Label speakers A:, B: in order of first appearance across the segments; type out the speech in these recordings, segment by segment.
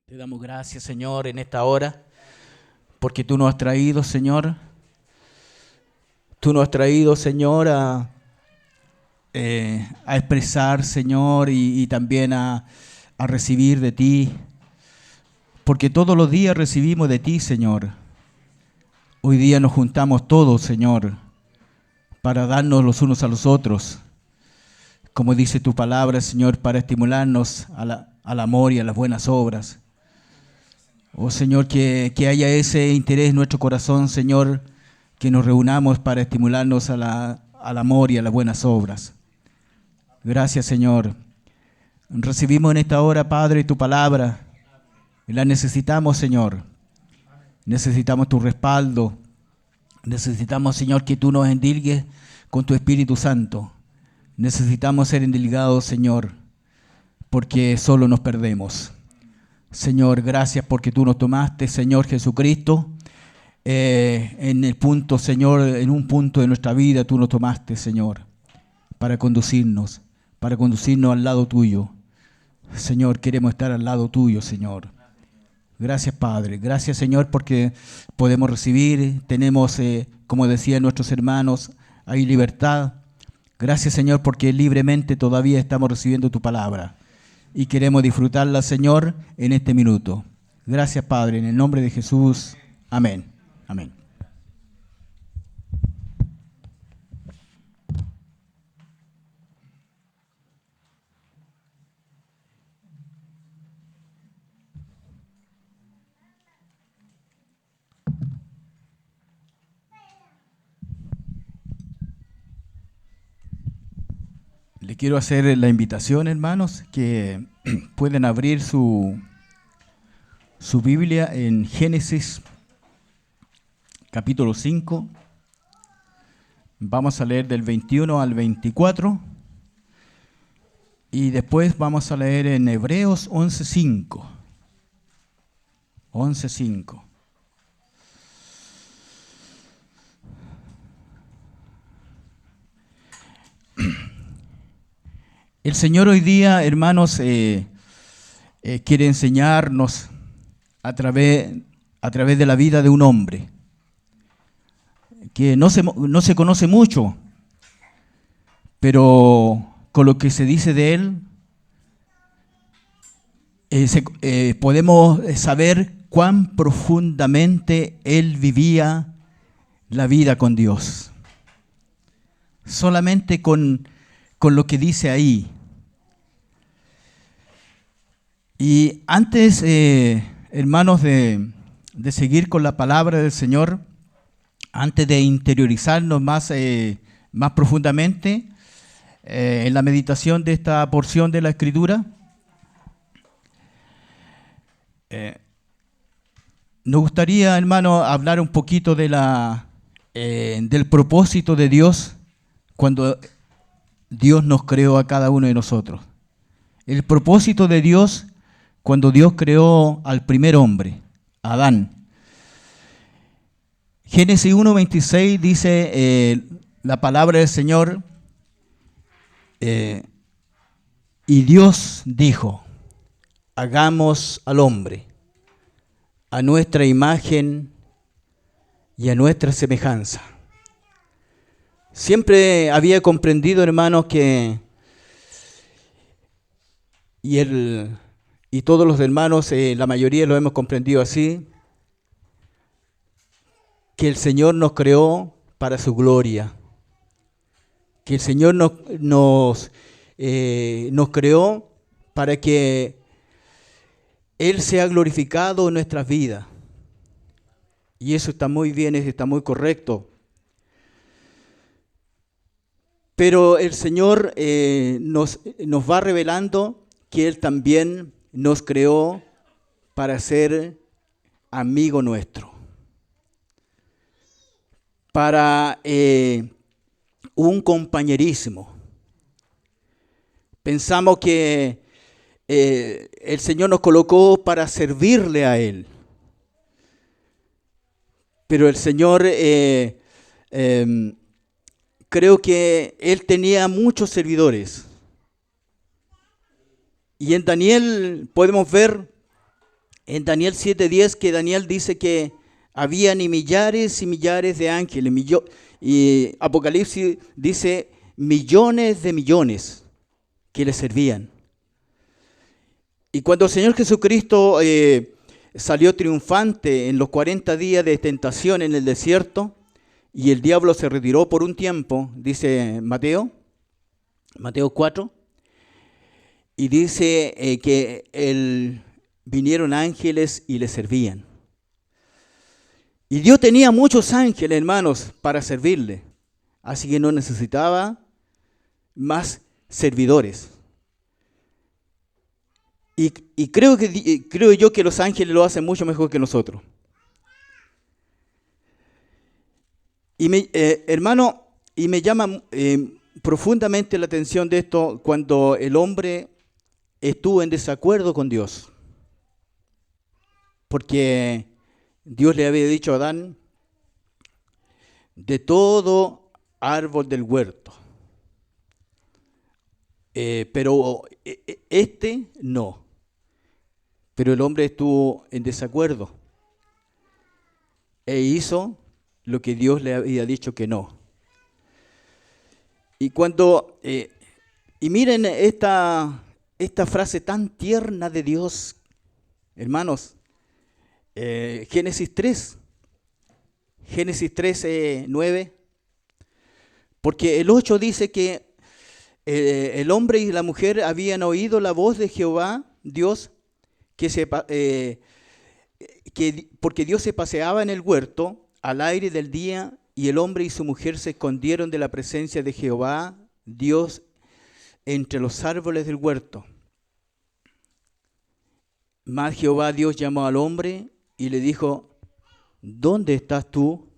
A: Te damos gracias, Señor, en esta hora, porque tú nos has traído, Señor. Tú nos has traído, Señor, a expresar, Señor, y también a recibir de ti. Porque todos los días recibimos de ti, Señor. Hoy día nos juntamos todos, Señor, para darnos los unos a los otros. Como dice tu palabra, Señor, para estimularnos al amor y a las buenas obras. Oh Señor, que haya ese interés en nuestro corazón, Señor, que nos reunamos para estimularnos al amor y a las buenas obras. Gracias, Señor. Recibimos en esta hora, Padre, tu palabra. Y la necesitamos, Señor. Necesitamos tu respaldo. Necesitamos, Señor, que tú nos endilgues con tu Espíritu Santo. Necesitamos ser endilgados, Señor, porque solo nos perdemos. Señor, gracias porque tú nos tomaste, Señor Jesucristo, en el punto, Señor, en un punto de nuestra vida tú nos tomaste, Señor, para conducirnos al lado tuyo. Señor, queremos estar al lado tuyo, Señor. Gracias, Padre. Gracias, Señor, porque podemos recibir, tenemos, como decían nuestros hermanos, hay libertad. Gracias, Señor, porque libremente todavía estamos recibiendo tu palabra. Y queremos disfrutarla, Señor, en este minuto. Gracias, Padre, en el nombre de Jesús. Amén. Amén. Le quiero hacer la invitación, hermanos, que pueden abrir su Biblia en Génesis capítulo 5. Vamos a leer del 21 al 24. Y después vamos a leer en Hebreos 11:5. 11:5. El Señor hoy día, hermanos, quiere enseñarnos a través de la vida de un hombre que no se conoce mucho, pero con lo que se dice de él, podemos saber cuán profundamente él vivía la vida con Dios. Solamente con lo que dice ahí. Y antes, hermanos, de seguir con la palabra del Señor, antes de interiorizarnos más profundamente en la meditación de esta porción de la Escritura, nos gustaría, hermano, hablar un poquito de del propósito de Dios cuando Dios nos creó a cada uno de nosotros. El propósito de Dios cuando Dios creó al primer hombre, Adán. Génesis 1:26 dice la palabra del Señor, y Dios dijo, hagamos al hombre a nuestra imagen y a nuestra semejanza. Siempre había comprendido, hermanos, que y todos los hermanos, la mayoría lo hemos comprendido así, que el Señor nos creó para su gloria, que el Señor nos creó para que Él sea glorificado en nuestras vidas. Y eso está muy bien, está muy correcto. Pero el Señor nos va revelando que Él también nos creó para ser amigo nuestro, para un compañerismo. Pensamos que el Señor nos colocó para servirle a Él, pero el Señor creo que Él tenía muchos servidores. Y en Daniel podemos ver en Daniel 7:10, que Daniel dice que habían y millares de ángeles. Y Apocalipsis dice millones de millones que le servían. Y cuando el Señor Jesucristo salió triunfante en los 40 días de tentación en el desierto, y el diablo se retiró por un tiempo, dice Mateo 4, y dice que vinieron ángeles y le servían. Y Dios tenía muchos ángeles, hermanos, para servirle. Así que no necesitaba más servidores. Y creo yo que los ángeles lo hacen mucho mejor que nosotros. Y hermano, y me llama profundamente la atención de esto cuando el hombre estuvo en desacuerdo con Dios. Porque Dios le había dicho a Adán, de todo árbol del huerto. Pero este no. Pero el hombre estuvo en desacuerdo e hizo lo que Dios le había dicho que no. Y y miren esta frase tan tierna de Dios, hermanos, Génesis 3, 9, porque el 8 dice que el hombre y la mujer habían oído la voz de Jehová, Dios, porque Dios se paseaba en el huerto al aire del día, y el hombre y su mujer se escondieron de la presencia de Jehová, Dios, entre los árboles del huerto. Mas Jehová Dios llamó al hombre y le dijo, ¿dónde estás tú?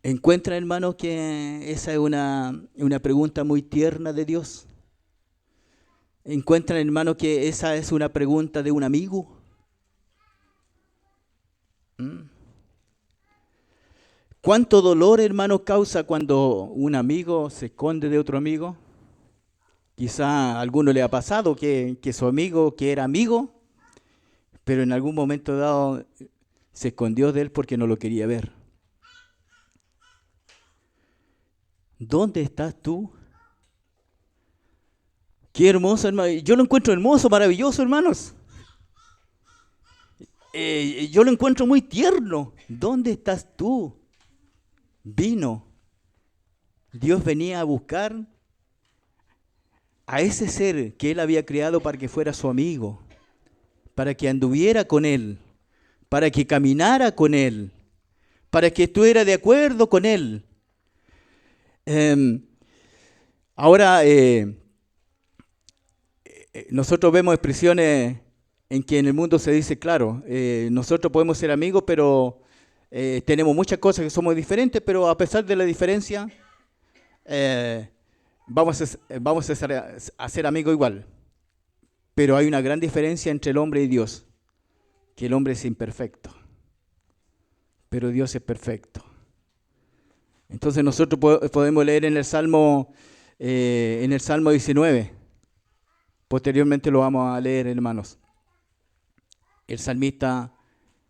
A: ¿Encuentra, hermano, que esa es una pregunta muy tierna de Dios? ¿Encuentran, hermano, que esa es una pregunta de un amigo? ¿Cuánto dolor, hermano, causa cuando un amigo se esconde de otro amigo? Quizá a alguno le ha pasado que su amigo, que era amigo, pero en algún momento dado se escondió de él porque no lo quería ver. ¿Dónde estás tú? Qué hermoso, hermano. Yo lo encuentro hermoso, maravilloso, hermanos. Yo lo encuentro muy tierno. ¿Dónde estás tú? Vino. Dios venía a buscar a ese ser que él había creado para que fuera su amigo, para que anduviera con él, para que caminara con él, para que estuviera de acuerdo con él. Ahora, nosotros vemos expresiones en que en el mundo se dice, claro, nosotros podemos ser amigos, pero tenemos muchas cosas que somos diferentes, pero a pesar de la diferencia, vamos a ser amigos igual. Pero hay una gran diferencia entre el hombre y Dios, que el hombre es imperfecto, pero Dios es perfecto. Entonces nosotros podemos leer en el Salmo 19. Posteriormente lo vamos a leer, hermanos. El salmista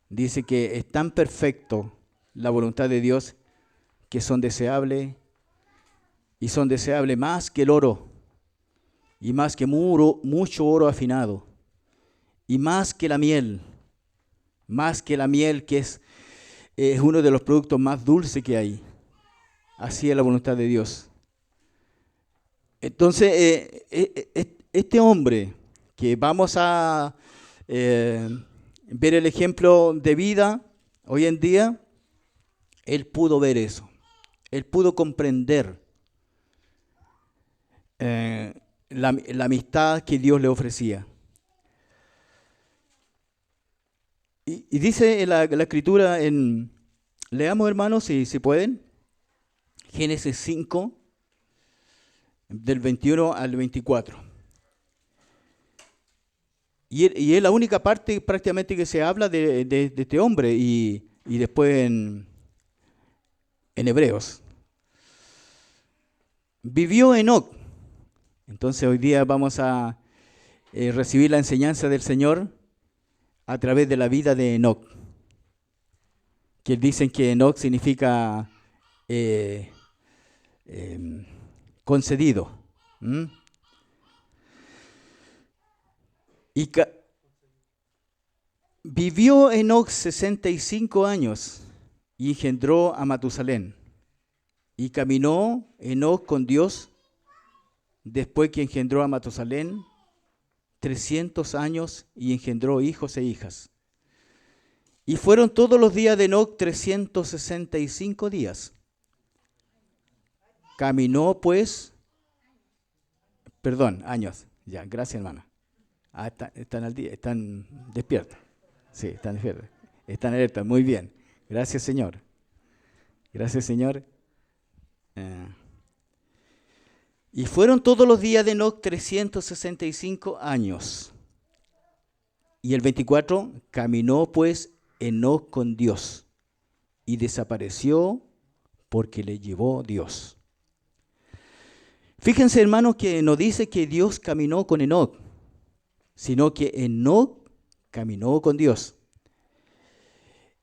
A: dice que es tan perfecto la voluntad de Dios que son deseables más que el oro, y más que mucho oro afinado, y más que la miel que es uno de los productos más dulces que hay. Así es la voluntad de Dios. Entonces, este hombre que vamos a ver el ejemplo de vida hoy en día, él pudo ver eso. Él pudo comprender la amistad que Dios le ofrecía. Y dice la Escritura, leamos, hermanos, si pueden, Génesis 5, del 21 al 24. Y es la única parte prácticamente que se habla de este hombre, y después en Hebreos. Vivió Enoc. Entonces hoy día vamos a recibir la enseñanza del Señor a través de la vida de Enoc, que dicen que Enoc significa concedido. ¿Mm? Y vivió Enoc 65 años y engendró a Matusalén. Y caminó Enoc con Dios después que engendró a Matusalén 300 años y engendró hijos e hijas. Y fueron todos los días de Enoc 365 días. Caminó pues, años. Ya, gracias hermana. Están al día, están despiertas. Sí, están despiertas. Están alertas, muy bien. Gracias Señor. Gracias Señor. Y fueron todos los días de Enoc 365 años. Y el 24, caminó pues Enoc con Dios y desapareció porque le llevó Dios. Fíjense, hermanos, que no dice que Dios caminó con Enoc, sino que Enoc caminó con Dios.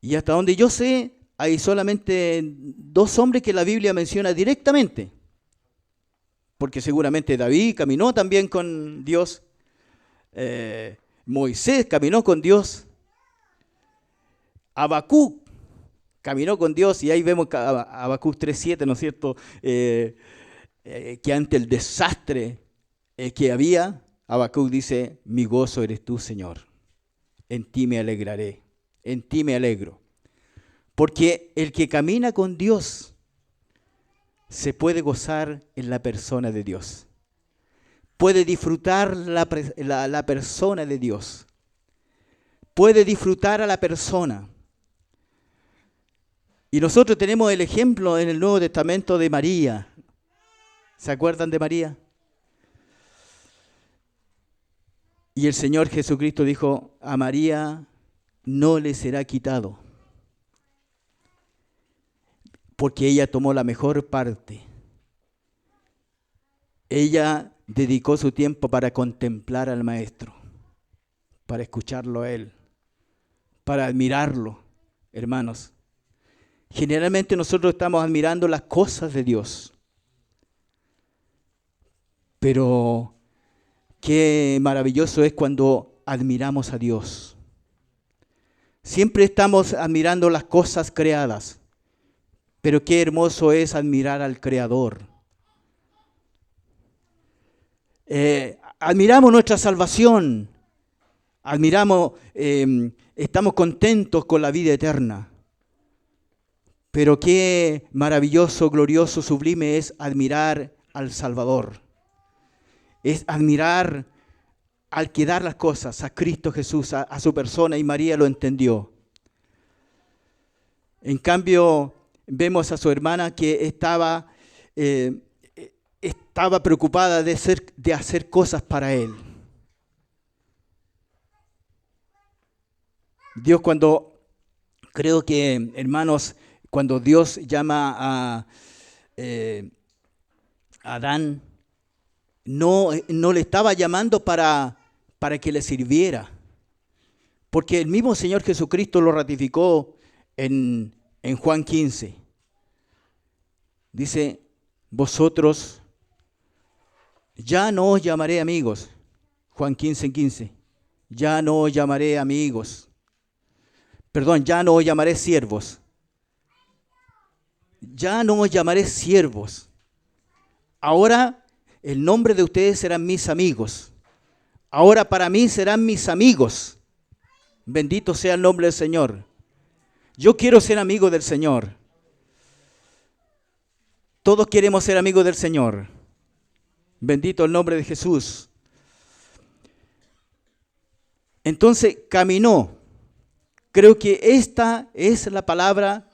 A: Y hasta donde yo sé, hay solamente 2 hombres que la Biblia menciona directamente. Porque seguramente David caminó también con Dios. Moisés caminó con Dios. Habacuc caminó con Dios. Y ahí vemos Habacuc 3:7, ¿no es cierto? Que ante el desastre que había, Habacuc dice, mi gozo eres tú, Señor. En ti me alegraré. En ti me alegro. Porque el que camina con Dios se puede gozar en la persona de Dios. Puede disfrutar la persona de Dios. Puede disfrutar a la persona. Y nosotros tenemos el ejemplo en el Nuevo Testamento de María. ¿Se acuerdan de María? Y el Señor Jesucristo dijo, a María no le será quitado, porque ella tomó la mejor parte. Ella dedicó su tiempo para contemplar al Maestro, para escucharlo a Él, para admirarlo, hermanos. Generalmente nosotros estamos admirando las cosas de Dios, pero qué maravilloso es cuando admiramos a Dios. Siempre estamos admirando las cosas creadas, pero qué hermoso es admirar al Creador. Admiramos nuestra salvación, estamos contentos con la vida eterna. Pero qué maravilloso, glorioso, sublime es admirar al Salvador. Es admirar al que da las cosas, a Cristo Jesús, a su persona, y María lo entendió. En cambio, vemos a su hermana que estaba preocupada de hacer cosas para Él. Dios creo que, hermanos, cuando Dios llama a Adán, no le estaba llamando para que le sirviera, porque el mismo Señor Jesucristo lo ratificó en Juan 15. Dice, vosotros ya no os llamaré amigos. Juan 15:15. Ya no os llamaré amigos. Ya no os llamaré siervos. Ya no os llamaré siervos. Ahora el nombre de ustedes serán mis amigos. Ahora para mí serán mis amigos. Bendito sea el nombre del Señor. Yo quiero ser amigo del Señor. Todos queremos ser amigos del Señor. Bendito el nombre de Jesús. Entonces caminó. Creo que esta es la palabra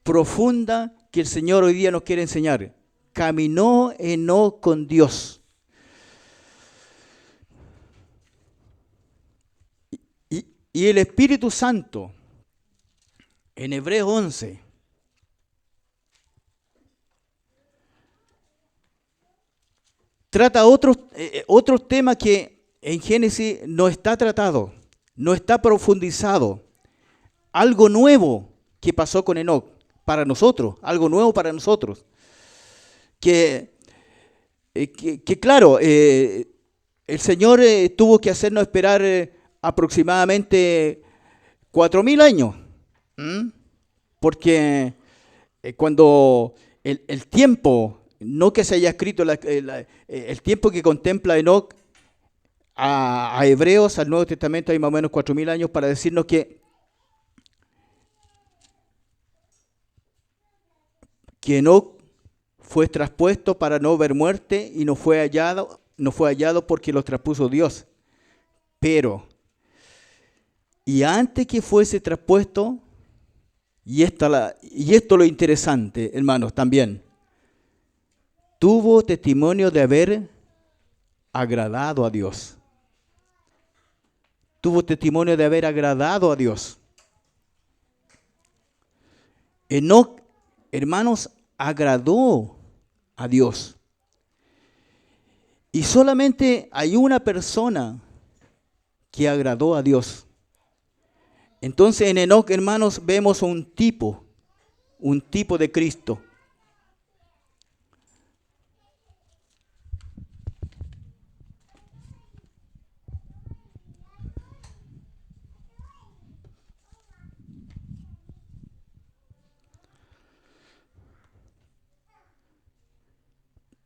A: profunda que el Señor hoy día nos quiere enseñar. Caminó Enoc con Dios. Y el Espíritu Santo, en Hebreos 11, trata otros temas que en Génesis no está tratado, no está profundizado. Algo nuevo que pasó con Enoc para nosotros, algo nuevo para nosotros. Claro, el Señor tuvo que hacernos esperar aproximadamente 4.000 años. ¿Mm? Porque cuando el tiempo, no que se haya escrito, el tiempo que contempla Enoc a Hebreos, al Nuevo Testamento, hay más o menos 4.000 años para decirnos que Enoc fue traspuesto para no ver muerte y no fue hallado porque lo traspuso Dios. Pero, y antes que fuese traspuesto, y esto lo interesante, hermanos, también, tuvo testimonio de haber agradado a Dios. Tuvo testimonio de haber agradado a Dios. Enoc, hermanos, agradó a Dios. Y solamente hay una persona que agradó a Dios. Entonces en Enoc, hermanos, vemos un tipo de Cristo.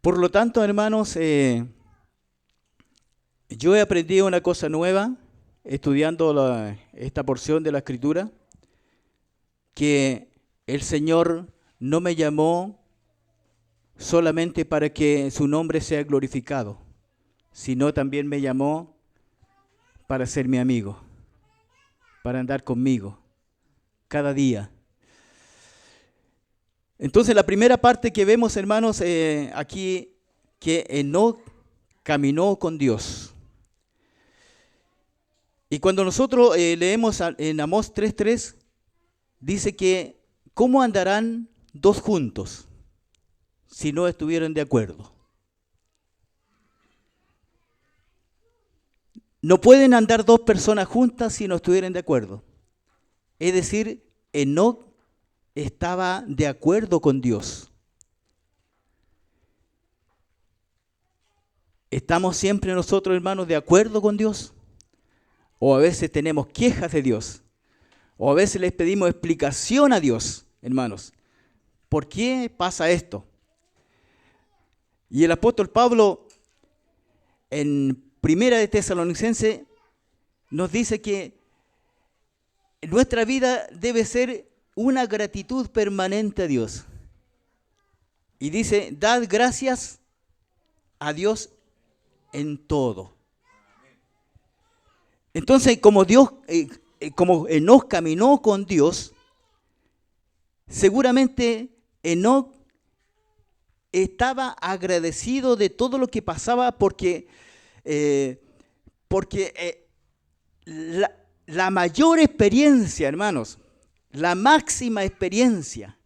A: Por lo tanto, hermanos, yo he aprendido una cosa nueva estudiando esta porción de la Escritura, que el Señor no me llamó solamente para que su nombre sea glorificado, sino también me llamó para ser mi amigo, para andar conmigo cada día. Entonces la primera parte que vemos, hermanos, aquí, que Enoc caminó con Dios. Y cuando nosotros leemos en Amós 3:3, dice que ¿cómo andarán dos juntos si no estuvieran de acuerdo? No pueden andar dos personas juntas si no estuvieran de acuerdo. Es decir, Enoc estaba de acuerdo con Dios. ¿Estamos siempre nosotros, hermanos, de acuerdo con Dios? O a veces tenemos quejas de Dios. O a veces les pedimos explicación a Dios, hermanos. ¿Por qué pasa esto? Y el apóstol Pablo, en Primera de Tesalonicenses, nos dice que nuestra vida debe ser una gratitud permanente a Dios. Y dice, dad gracias a Dios en todo. Entonces, como Enoc caminó con Dios, seguramente Enoc estaba agradecido de todo lo que pasaba porque la mayor experiencia, hermanos, la máxima experiencia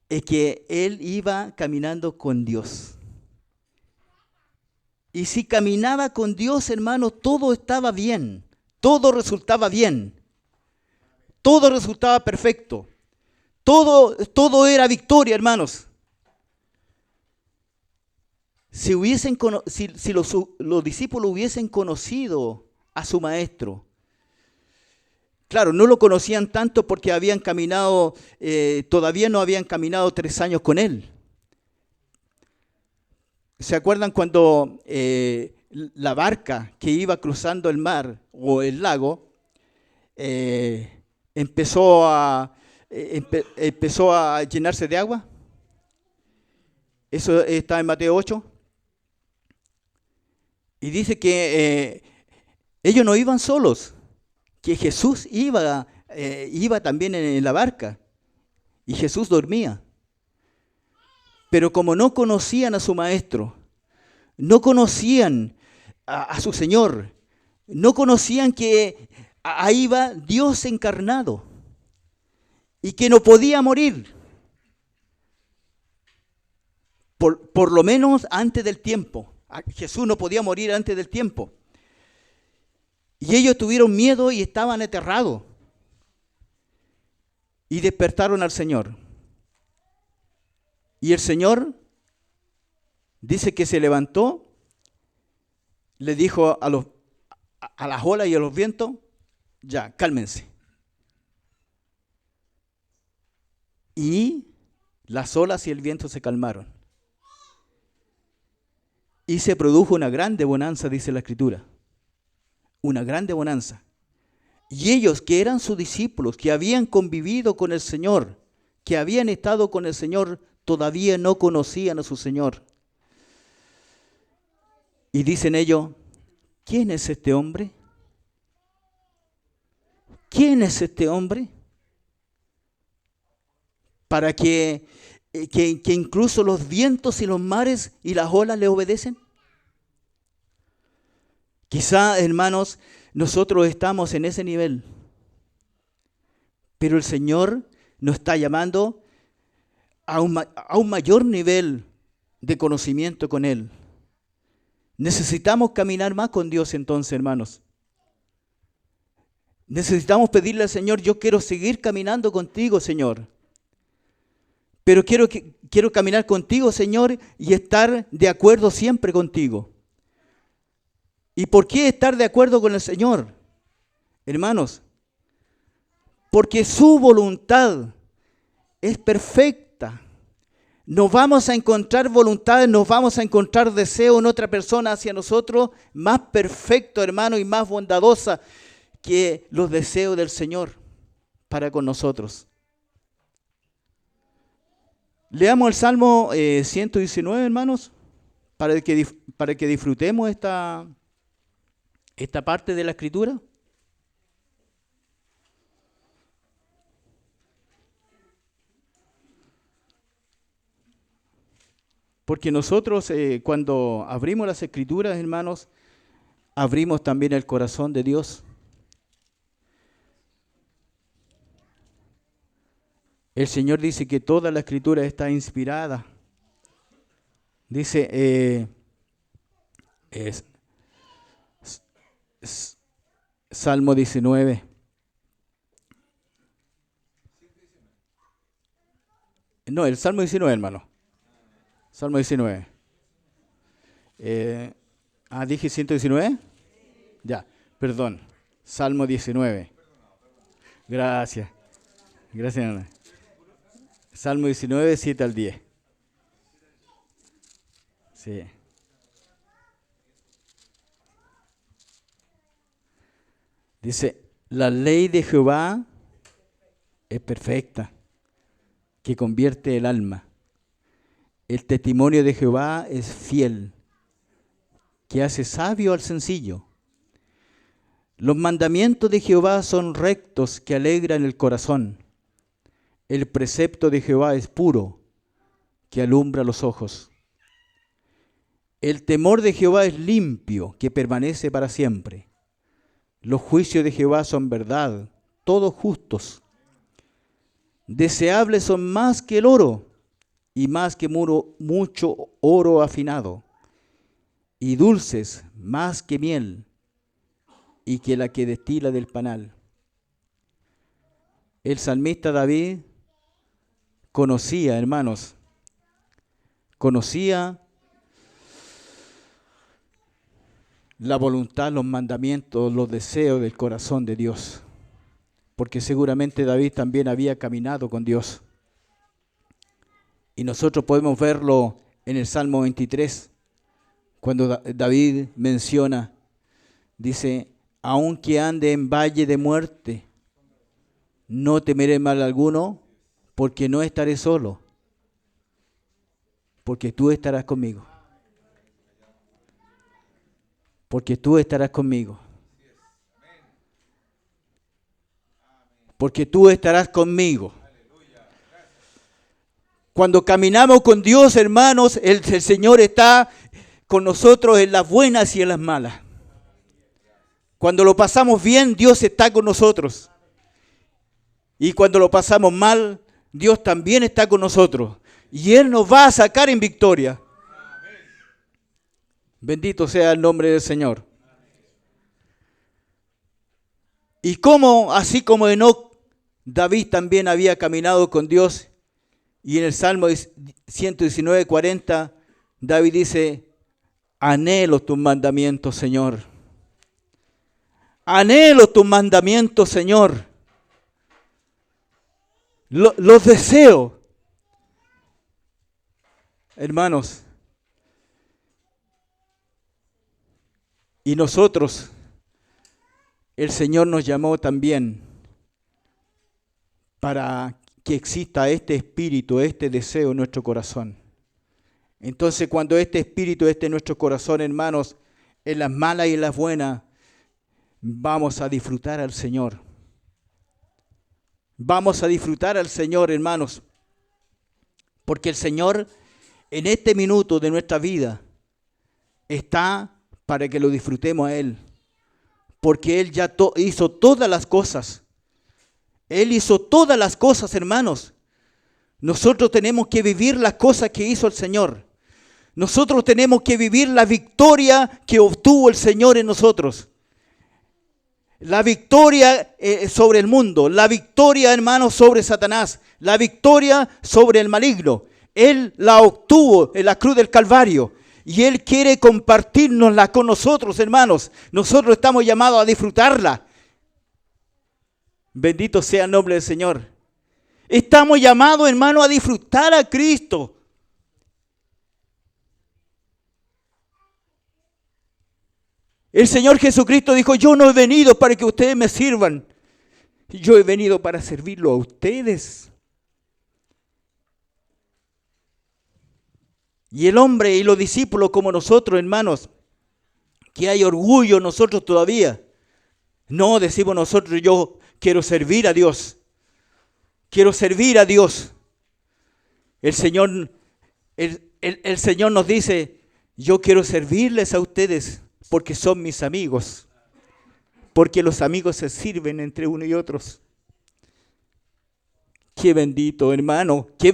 A: es que él iba caminando con Dios. Y si caminaba con Dios, hermano, todo estaba bien, todo resultaba bien, todo resultaba perfecto, todo era victoria, hermanos. Si los discípulos hubiesen conocido a su maestro, claro, no lo conocían tanto porque habían caminado, todavía no habían caminado 3 años con él. ¿Se acuerdan cuando la barca que iba cruzando el mar o el lago empezó a llenarse de agua? Eso está en Mateo 8. Y dice que ellos no iban solos, que Jesús iba también en la barca y Jesús dormía. Pero como no conocían a su maestro, no conocían a su Señor, no conocían que ahí va Dios encarnado y que no podía morir, por lo menos antes del tiempo, Jesús no podía morir antes del tiempo. Y ellos tuvieron miedo y estaban aterrados. Y despertaron al Señor. Y el Señor dice que se levantó, le dijo a las olas y a los vientos, ya, cálmense. Y las olas y el viento se calmaron. Y se produjo una grande bonanza, dice la Escritura. Una grande bonanza. Y ellos que eran sus discípulos, que habían convivido con el Señor, que habían estado con el Señor, todavía no conocían a su Señor. Y dicen ellos, ¿quién es este hombre? ¿Quién es este hombre? Para que incluso los vientos y los mares y las olas le obedecen. Quizá, hermanos, nosotros estamos en ese nivel, pero el Señor nos está llamando a un mayor nivel de conocimiento con Él. Necesitamos caminar más con Dios entonces, hermanos. Necesitamos pedirle al Señor, yo quiero seguir caminando contigo, Señor. Pero quiero caminar contigo, Señor, y estar de acuerdo siempre contigo. ¿Y por qué estar de acuerdo con el Señor? Hermanos, porque su voluntad es perfecta. Nos vamos a encontrar voluntades, nos vamos a encontrar deseo en otra persona hacia nosotros, más perfecto, hermano, y más bondadosa que los deseos del Señor para con nosotros. Leamos el Salmo 119, hermanos, para que disfrutemos esta parte de la Escritura. Porque nosotros cuando abrimos las Escrituras, hermanos, abrimos también el corazón de Dios. El Señor dice que toda la Escritura está inspirada. Dice Salmo 19. No, el Salmo 19, hermano. Salmo 19. ¿Dije 119? Ya, perdón. Salmo 19. Gracias. Gracias, hermano. Salmo 19, 7 al 10. Sí. Dice, la ley de Jehová es perfecta, que convierte el alma. El testimonio de Jehová es fiel, que hace sabio al sencillo. Los mandamientos de Jehová son rectos, que alegran el corazón. El precepto de Jehová es puro, que alumbra los ojos. El temor de Jehová es limpio, que permanece para siempre. Los juicios de Jehová son verdad, todos justos. Deseables son más que el oro, y más que mucho oro afinado, y dulces más que miel, y que la que destila del panal. El salmista David conocía, hermanos, la voluntad, los mandamientos, los deseos del corazón de Dios, porque seguramente David también había caminado con Dios. Y nosotros podemos verlo en el Salmo 23, cuando David menciona, dice, aunque ande en valle de muerte, no temeré mal alguno, porque no estaré solo, porque tú estarás conmigo. Porque tú estarás conmigo. Porque tú estarás conmigo. Cuando caminamos con Dios, hermanos, el Señor está con nosotros en las buenas y en las malas. Cuando lo pasamos bien, Dios está con nosotros. Y cuando lo pasamos mal, Dios también está con nosotros. Y Él nos va a sacar en victoria. Bendito sea el nombre del Señor. Y como, así como Enoc, David también había caminado con Dios, y en el Salmo 119:40, David dice, anhelo tus mandamientos, Señor. Anhelo tus mandamientos, Señor. Los deseo. Hermanos, y nosotros, el Señor nos llamó también para que exista este espíritu, este deseo en nuestro corazón. Entonces, cuando este espíritu esté en nuestro corazón, hermanos, en las malas y en las buenas, vamos a disfrutar al Señor. Vamos a disfrutar al Señor, hermanos, porque el Señor en este minuto de nuestra vida está para que lo disfrutemos a Él, porque Él ya hizo todas las cosas. Él hizo todas las cosas, hermanos. Nosotros tenemos que vivir las cosas que hizo el Señor. Nosotros tenemos que vivir la victoria que obtuvo el Señor en nosotros. La victoria sobre el mundo, la victoria, hermanos, sobre Satanás, la victoria sobre el maligno. Él la obtuvo en la cruz del Calvario y Él quiere compartirnosla con nosotros, hermanos. Nosotros estamos llamados a disfrutarla. Bendito sea el nombre del Señor. Estamos llamados, hermanos, a disfrutar a Cristo. El Señor Jesucristo dijo, yo no he venido para que ustedes me sirvan. Yo he venido para servirlo a ustedes. Y el hombre y los discípulos como nosotros, hermanos, que hay orgullo en nosotros todavía. No, decimos nosotros, yo quiero servir a Dios. Quiero servir a Dios. El Señor nos dice, yo quiero servirles a ustedes porque son mis amigos. Porque los amigos se sirven entre uno y otros. Qué bendito, hermano. Qué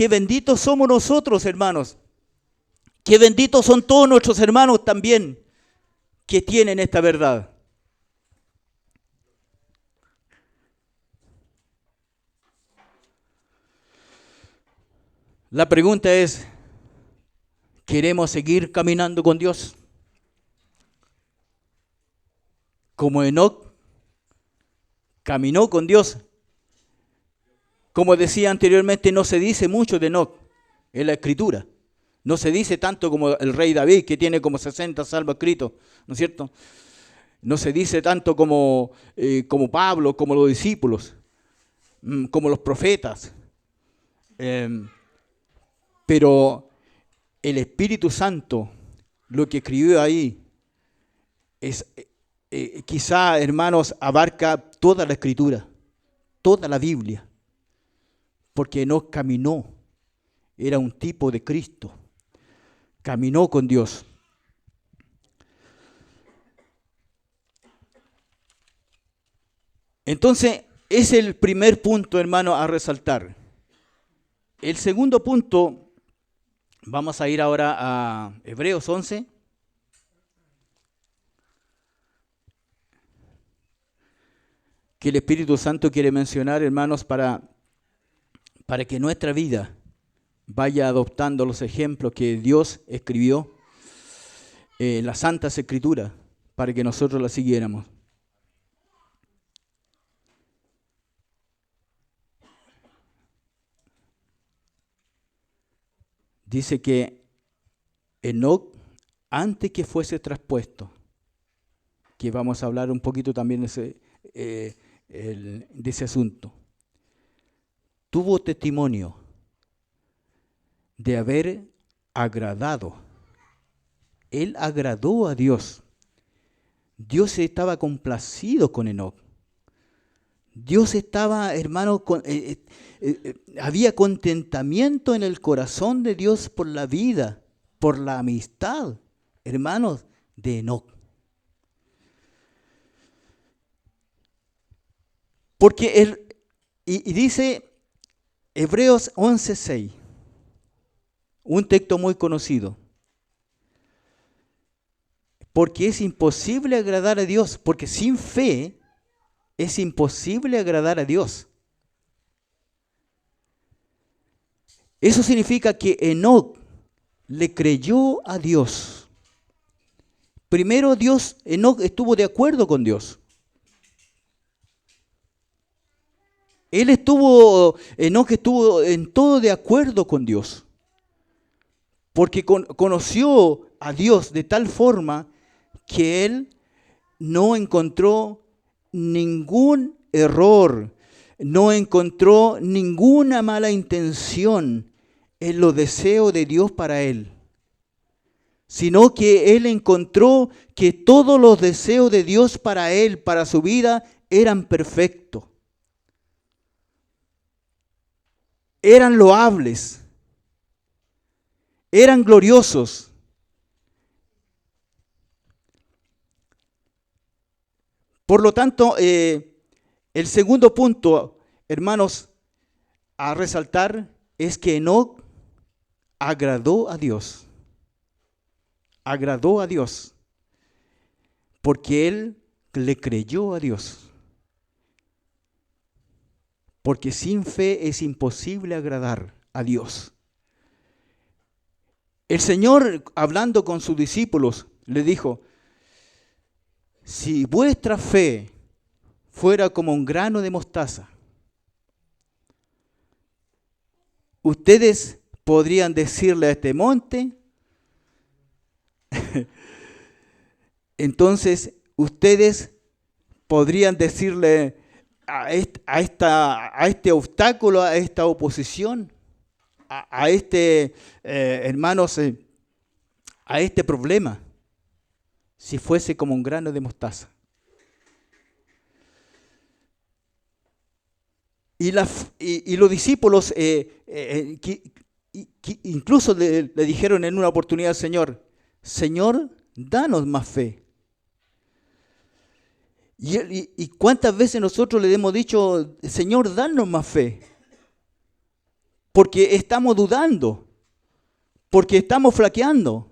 A: benditos somos nosotros, hermanos. Qué benditos son todos nuestros hermanos también que tienen esta verdad. La pregunta es, ¿queremos seguir caminando con Dios? Como Enoc caminó con Dios. Como decía anteriormente, no se dice mucho de Enoc en la Escritura. No se dice tanto como el rey David, que tiene como 60 salmos escritos, ¿no es cierto? No se dice tanto como Pablo, como los discípulos, como los profetas. Pero el Espíritu Santo, lo que escribió ahí, es quizá, hermanos, abarca toda la Escritura, toda la Biblia, porque Enoc caminó, era un tipo de Cristo, caminó con Dios. Entonces, es el primer punto, hermano, a resaltar. El segundo punto, vamos a ir ahora a Hebreos 11. Que el Espíritu Santo quiere mencionar, hermanos, para que nuestra vida vaya adoptando los ejemplos que Dios escribió en las Santas Escrituras, para que nosotros las siguiéramos. Dice que Enoc, antes que fuese traspuesto, que vamos a hablar un poquito también de ese asunto, tuvo testimonio de haber agradado. Él agradó a Dios. Dios estaba complacido con Enoc. Dios estaba, hermano, había contentamiento en el corazón de Dios por la vida, por la amistad, hermanos, de Enoc. Porque y dice Hebreos 11:6, un texto muy conocido. porque es imposible agradar a Dios, porque sin fe es imposible agradar a Dios. Eso significa que Enoc le creyó a Dios. Primero Enoc estuvo de acuerdo con Dios. Enoc estuvo en todo de acuerdo con Dios. Porque conoció a Dios de tal forma que él no encontró ningún error, no encontró ninguna mala intención en los deseos de Dios para él, sino que él encontró que todos los deseos de Dios para él, para su vida, eran perfectos, eran loables, eran gloriosos. Por lo tanto, el segundo punto, hermanos, a resaltar es que Enoc agradó a Dios. Agradó a Dios. Porque él le creyó a Dios. Porque sin fe es imposible agradar a Dios. El Señor, hablando con sus discípulos, le dijo: si vuestra fe fuera como un grano de mostaza, ustedes podrían decirle a este monte, entonces ustedes podrían decirle a este obstáculo, a esta oposición, a este, hermanos, a este problema, si fuese como un grano de mostaza. Y los discípulos incluso le dijeron en una oportunidad al Señor: Señor, danos más fe. Y cuántas veces nosotros le hemos dicho: Señor, danos más fe. Porque estamos dudando, porque estamos flaqueando.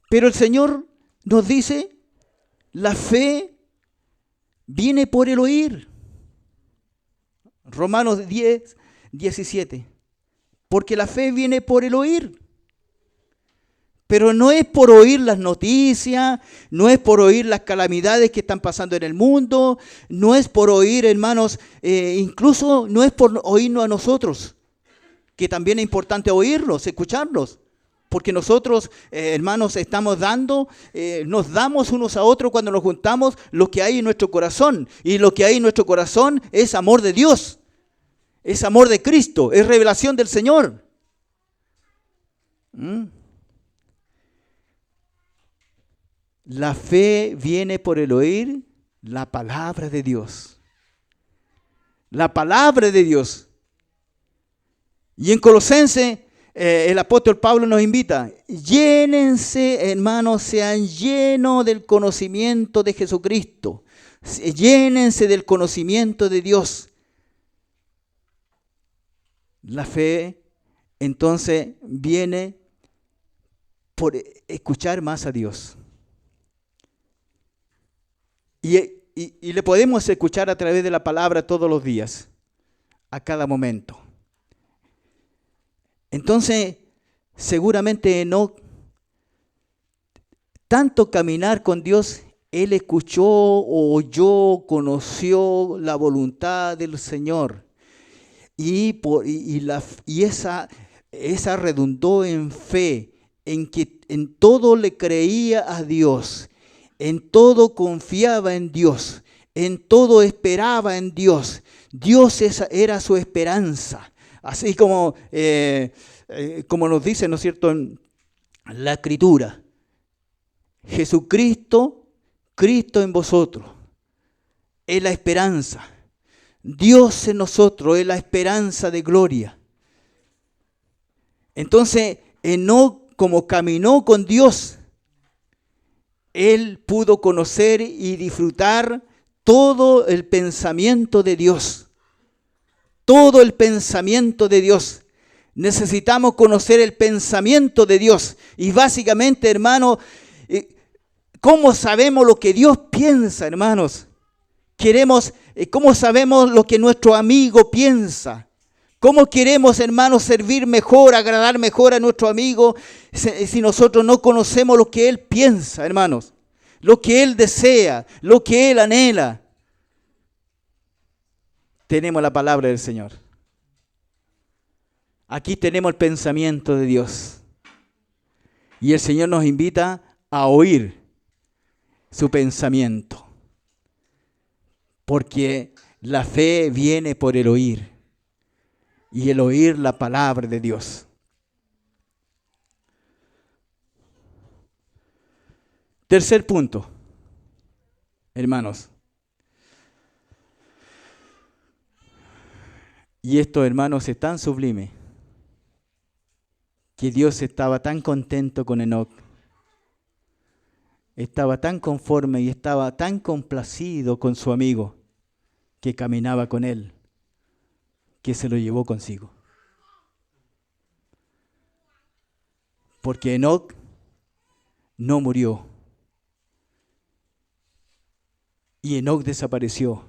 A: Pero el Señor nos dice: la fe viene por el oír. Romanos 10, 17. Porque la fe viene por el oír. Pero no es por oír las noticias, no es por oír las calamidades que están pasando en el mundo, no es por oír, hermanos, incluso no es por oírnos a nosotros, que también es importante oírlos, escucharlos. Porque nosotros, hermanos, nos damos unos a otros cuando nos juntamos lo que hay en nuestro corazón. Y lo que hay en nuestro corazón es amor de Dios, es amor de Cristo, es revelación del Señor. La fe viene por el oír la palabra de Dios. La palabra de Dios. Y en Colosenses, el apóstol Pablo nos invita: llénense, hermanos, sean llenos del conocimiento de Jesucristo. Llénense del conocimiento de Dios. La fe, entonces, viene por escuchar más a Dios. Y le podemos escuchar a través de la palabra todos los días, a cada momento. Entonces, seguramente Enoc, tanto caminar con Dios, él escuchó, oyó, conoció la voluntad del Señor. Y esa redundó en fe, en que en todo le creía a Dios, en todo confiaba en Dios, en todo esperaba en Dios. Dios era su esperanza. Así como nos dice, ¿no es cierto?, en la Escritura: Jesucristo, Cristo en vosotros, es la esperanza. Dios en nosotros es la esperanza de gloria. Entonces, Enoc, como caminó con Dios, él pudo conocer y disfrutar todo el pensamiento de Dios. Todo el pensamiento de Dios. Necesitamos conocer el pensamiento de Dios. Y básicamente, hermano, ¿Cómo sabemos lo que Dios piensa, hermanos? ¿Cómo sabemos lo que nuestro amigo piensa? ¿Cómo queremos, hermanos, servir mejor, agradar mejor a nuestro amigo si nosotros no conocemos lo que él piensa, hermanos? Lo que él desea, lo que él anhela. Tenemos la palabra del Señor. Aquí tenemos el pensamiento de Dios. Y el Señor nos invita a oír su pensamiento. Porque la fe viene por el oír. Y el oír la palabra de Dios. Tercer punto, hermanos. Y esto, hermanos, es tan sublime que Dios estaba tan contento con Enoc, estaba tan conforme y estaba tan complacido con su amigo que caminaba con él, que se lo llevó consigo. Porque Enoc no murió y Enoc desapareció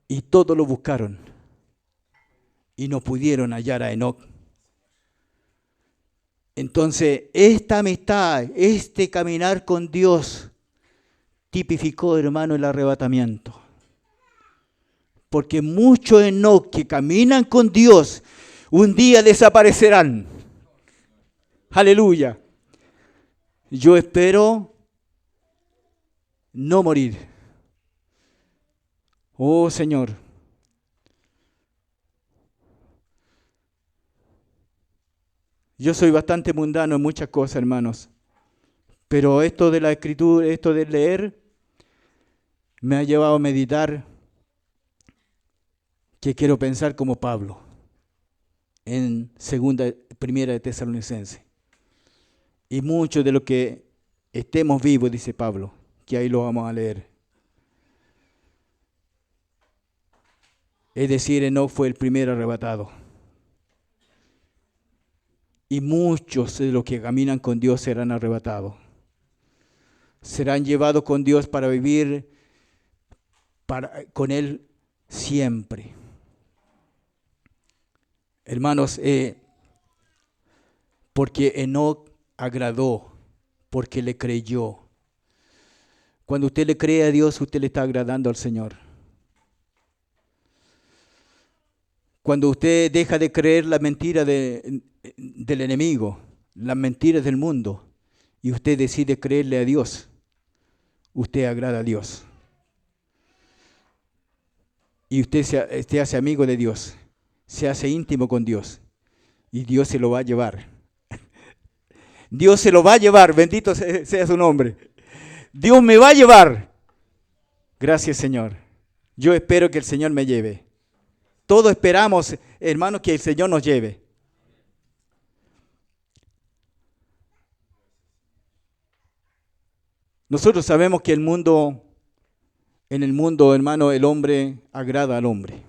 A: y todos lo buscaron y no pudieron hallar a Enoc. Entonces, esta amistad, este caminar con Dios, tipificó, hermano, el arrebatamiento. Porque muchos Enoc que caminan con Dios, un día desaparecerán. Aleluya. Yo espero no morir. Oh Señor. Yo soy bastante mundano en muchas cosas, hermanos. Pero esto de la escritura, esto de leer, me ha llevado a meditar que quiero pensar como Pablo en primera de Tesalonicenses. Y mucho de lo que estemos vivos, dice Pablo, que ahí lo vamos a leer. Es decir, Enoc fue el primer arrebatado. Y muchos de los que caminan con Dios serán arrebatados. Serán llevados con Dios para vivir con Él siempre. Hermanos, porque Enoc agradó, porque le creyó. Cuando usted le cree a Dios, usted le está agradando al Señor. Cuando usted deja de creer la mentira del enemigo, las mentiras del mundo, y usted decide creerle a Dios, usted agrada a Dios. Y usted se hace amigo de Dios, se hace íntimo con Dios, y Dios se lo va a llevar. Dios se lo va a llevar, bendito sea su nombre. Dios me va a llevar. Gracias, Señor. Yo espero que el Señor me lleve. Todos esperamos, hermanos, que el Señor nos lleve. Nosotros sabemos que en el mundo, hermano, el hombre agrada al hombre.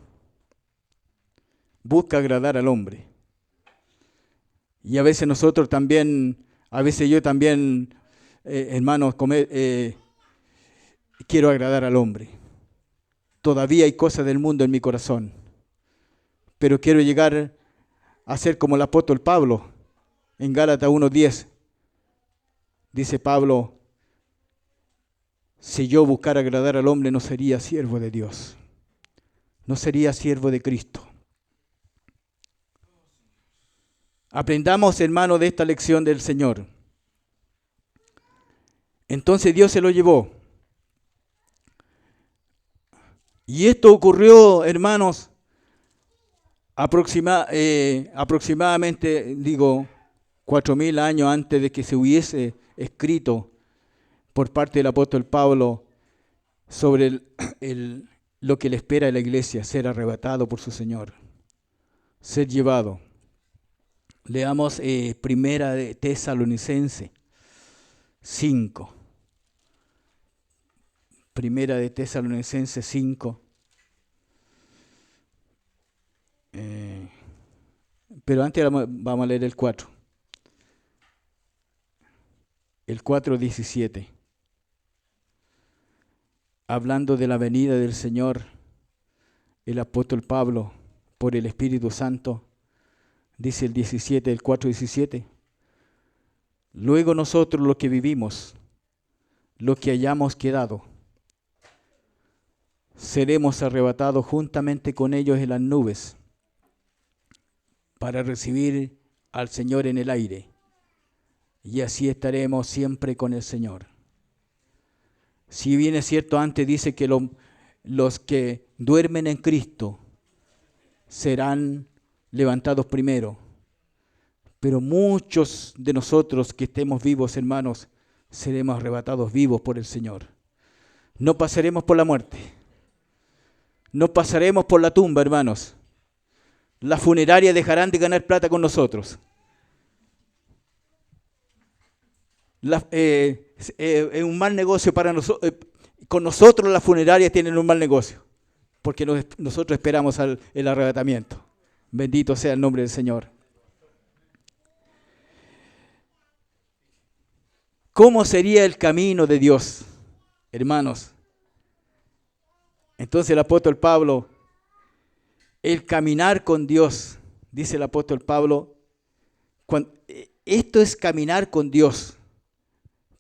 A: Busca agradar al hombre. Y a veces nosotros también, a veces yo también, hermanos, quiero agradar al hombre. Todavía hay cosas del mundo en mi corazón. Pero quiero llegar a ser como el apóstol Pablo. En Gálatas 1:10 dice Pablo, si yo buscara agradar al hombre no sería siervo de Dios. No sería siervo de Cristo. Aprendamos, hermano, de esta lección del Señor. Entonces Dios se lo llevó. Y esto ocurrió, hermanos, aproximadamente, 4.000 años antes de que se hubiese escrito por parte del apóstol Pablo sobre lo que le espera a la iglesia, ser arrebatado por su Señor, ser llevado. Leamos Primera de Tesalonicenses 5. Primera de Tesalonicenses 5. Pero antes vamos a leer el 4. el 4:17. Hablando de la venida del Señor, el apóstol Pablo, por el Espíritu Santo, dice el 17, el 4:17. Luego nosotros los que vivimos, los que hayamos quedado, seremos arrebatados juntamente con ellos en las nubes para recibir al Señor en el aire. Y así estaremos siempre con el Señor. Si bien es cierto, antes dice que los que duermen en Cristo serán levantados primero. Pero muchos de nosotros que estemos vivos, hermanos, seremos arrebatados vivos por el Señor. No pasaremos por la muerte. No pasaremos por la tumba, hermanos. Las funerarias dejarán de ganar plata con nosotros. Es un mal negocio para nosotros. Con nosotros las funerarias tienen un mal negocio, porque nosotros esperamos el arrebatamiento. Bendito sea el nombre del Señor. ¿Cómo sería el camino de Dios, hermanos? Entonces el apóstol Pablo, el caminar con Dios, dice el apóstol Pablo, esto es caminar con Dios.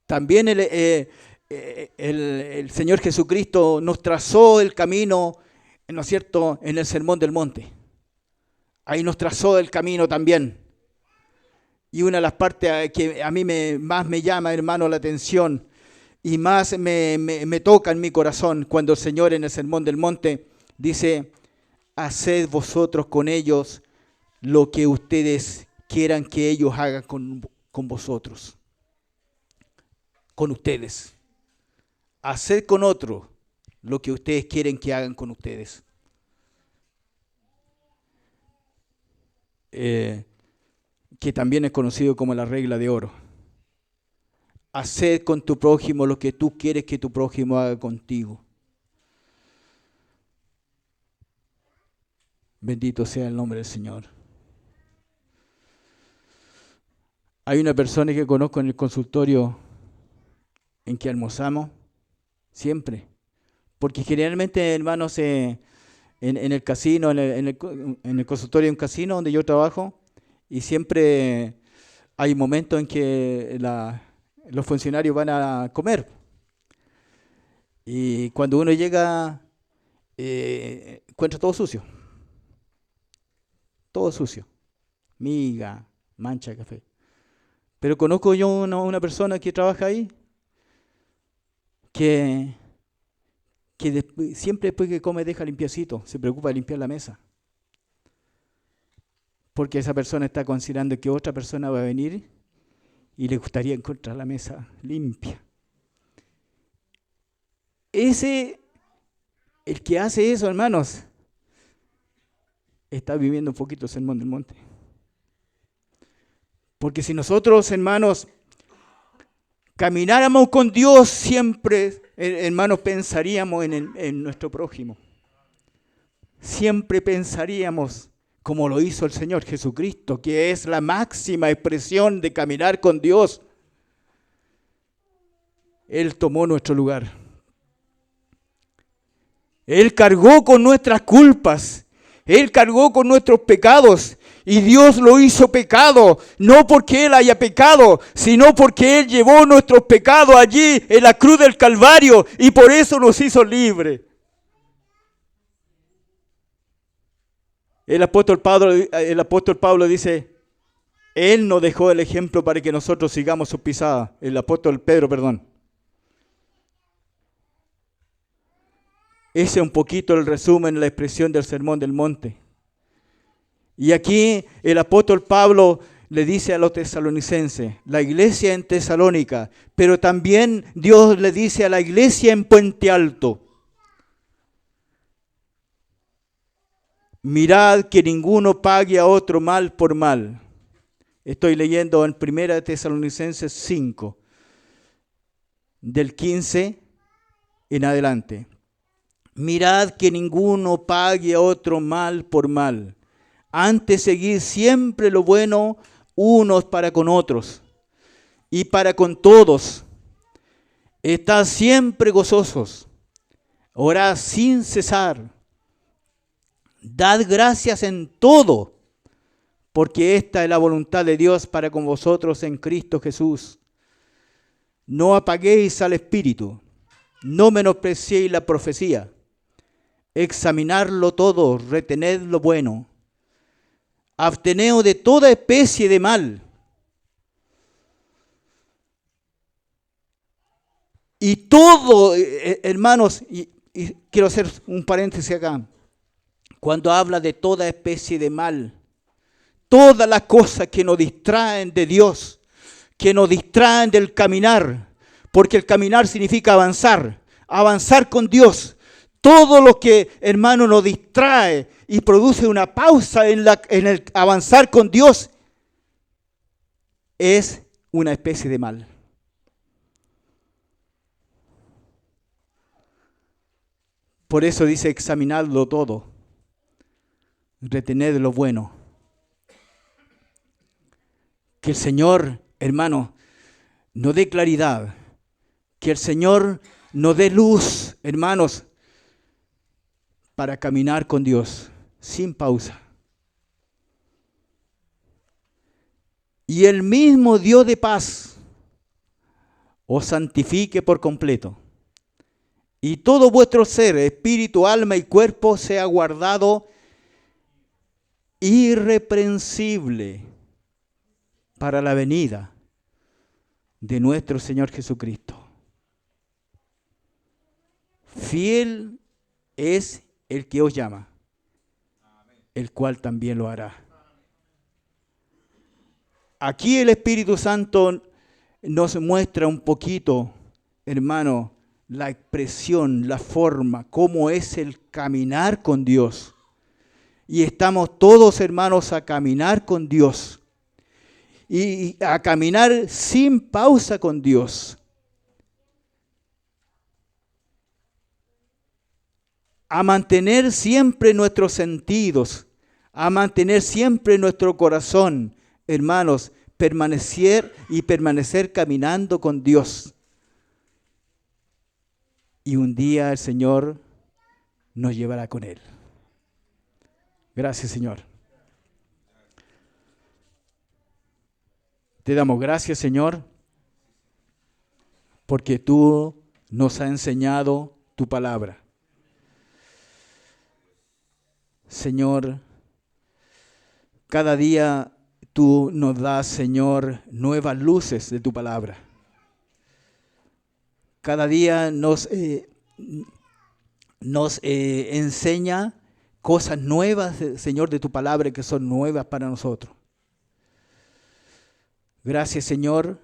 A: También el Señor Jesucristo nos trazó el camino, ¿no es cierto?, en el Sermón del Monte. Ahí nos trazó el camino también. Y una de las partes que a mí más me llama, hermano, la atención y más me toca en mi corazón cuando el Señor en el Sermón del Monte dice: haced vosotros con ellos lo que ustedes quieran que ellos hagan con vosotros. Con ustedes. Haced con otros lo que ustedes quieren que hagan con ustedes. Que también es conocido como la regla de oro. Haced con tu prójimo lo que tú quieres que tu prójimo haga contigo. Bendito sea el nombre del Señor. Hay una persona que conozco en el consultorio en que almorzamos siempre, porque generalmente, hermanos, en el casino, en el consultorio de un casino donde yo trabajo, y siempre hay momentos en que los funcionarios van a comer. Y cuando uno llega, encuentra todo sucio. Todo sucio. Miga, mancha de café. Pero conozco yo una persona que trabaja ahí, que siempre después que come deja limpiecito, se preocupa de limpiar la mesa. Porque esa persona está considerando que otra persona va a venir y le gustaría encontrar la mesa limpia. El que hace eso, hermanos, está viviendo un poquito el Sermón del Monte. Porque si nosotros, hermanos, camináramos con Dios siempre, hermanos, pensaríamos en nuestro prójimo. Siempre pensaríamos como lo hizo el Señor Jesucristo, que es la máxima expresión de caminar con Dios. Él tomó nuestro lugar. Él cargó con nuestras culpas. Él cargó con nuestros pecados. Y Dios lo hizo pecado, no porque Él haya pecado, sino porque Él llevó nuestros pecados allí en la cruz del Calvario y por eso nos hizo libres. El apóstol Pablo dice, Él nos dejó el ejemplo para que nosotros sigamos sus pisadas. El apóstol Pedro, perdón. Ese es un poquito el resumen, la expresión del Sermón del Monte. Y aquí el apóstol Pablo le dice a los tesalonicenses, la iglesia en Tesalónica, pero también Dios le dice a la iglesia en Puente Alto, mirad que ninguno pague a otro mal por mal. Estoy leyendo en 1 Tesalonicenses 5, del 15 en adelante. Mirad que ninguno pague a otro mal por mal. Antes seguid siempre lo bueno unos para con otros y para con todos. Estad siempre gozosos, orad sin cesar, dad gracias en todo, porque esta es la voluntad de Dios para con vosotros en Cristo Jesús. No apaguéis al Espíritu, no menospreciéis la profecía, examinadlo todo, retened lo bueno, absteneos de toda especie de mal. Y todo, hermanos, y quiero hacer un paréntesis acá, cuando habla de toda especie de mal, todas las cosas que nos distraen de Dios, que nos distraen del caminar, porque el caminar significa avanzar, avanzar con Dios. Todo lo que, hermano, nos distrae y produce una pausa en el avanzar con Dios es una especie de mal. Por eso dice examinadlo todo, retened lo bueno. Que el Señor, hermano, nos dé claridad, que el Señor nos dé luz, hermanos, para caminar con Dios sin pausa. Y el mismo Dios de paz os santifique por completo. Y todo vuestro ser, espíritu, alma y cuerpo sea guardado irreprensible para la venida de nuestro Señor Jesucristo. Fiel es el que os llama, el cual también lo hará. Aquí el Espíritu Santo nos muestra un poquito, hermano, la expresión, la forma, cómo es el caminar con Dios. Y estamos todos, hermanos, a caminar con Dios. Y a caminar sin pausa con Dios. A mantener siempre nuestros sentidos, a mantener siempre nuestro corazón, hermanos, permanecer caminando con Dios. Y un día el Señor nos llevará con Él. Gracias, Señor. Te damos gracias, Señor, porque tú nos has enseñado tu palabra. Señor, cada día tú nos das, Señor, nuevas luces de tu palabra. Cada día nos enseña cosas nuevas, Señor, de tu palabra que son nuevas para nosotros. Gracias, Señor,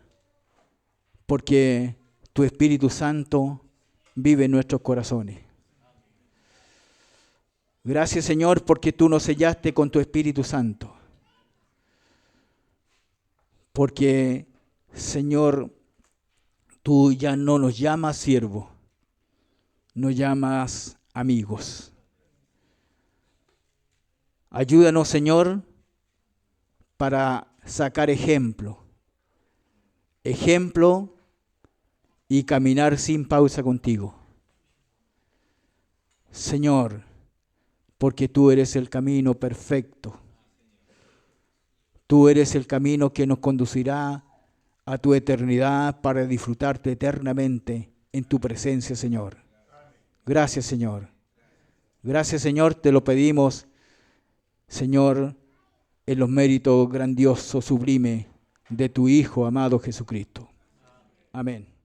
A: porque tu Espíritu Santo vive en nuestros corazones. Gracias, Señor, porque tú nos sellaste con tu Espíritu Santo. Porque, Señor, tú ya no nos llamas siervos, nos llamas amigos. Ayúdanos, Señor, para sacar ejemplo y caminar sin pausa contigo. Señor, porque tú eres el camino perfecto. Tú eres el camino que nos conducirá a tu eternidad para disfrutarte eternamente en tu presencia, Señor. Gracias, Señor. Gracias, Señor, te lo pedimos, Señor, en los méritos grandiosos, sublimes de tu Hijo amado Jesucristo. Amén.